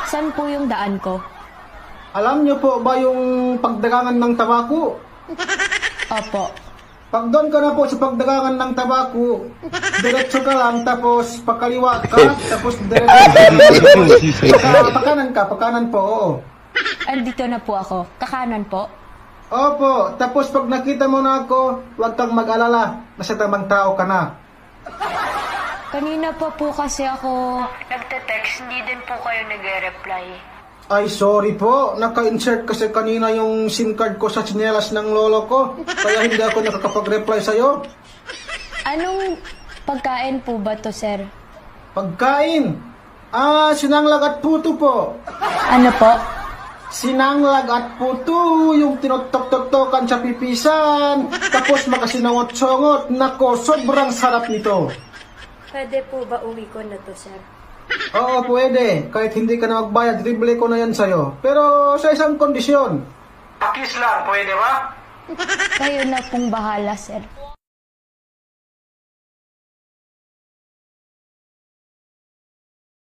Saan po yung daan ko? Alam niyo po ba yung pagdagangan ng tabako? Opo. Pag doon ka na po sa pagdagangan ng tabako, diretso ka lang, tapos pakaliwa ka, tapos diretso ka. Pakanan po, oo. Andito na po ako. Kakanan po. Opo, tapos pag nakita mo na ako, huwag kang mag-alala, nasa tamang tao ka na. Kanina pa po kasi ako nagte-text, hindi din po kayo nagre-reply. Ay, sorry po, naka-insert kasi kanina yung SIM card ko sa tsinelas ng lolo ko, kaya hindi ako nakakapag-reply sa'yo. Anong pagkain po ba to, sir? Pagkain? Sinanglag at puto po. Ano po? Sinanglag at puto, yung tinutok-tok-tokan sa pipisan, tapos makasinangot-songot. Nako, sobrang sarap nito. Pwede po ba umikon na to, sir? Oo, pwede. Kahit hindi ka na magbayad, libre ko na yan sa'yo. Pero sa isang kondisyon. Pakis lang, pwede ba? Kayo na pong bahala, sir.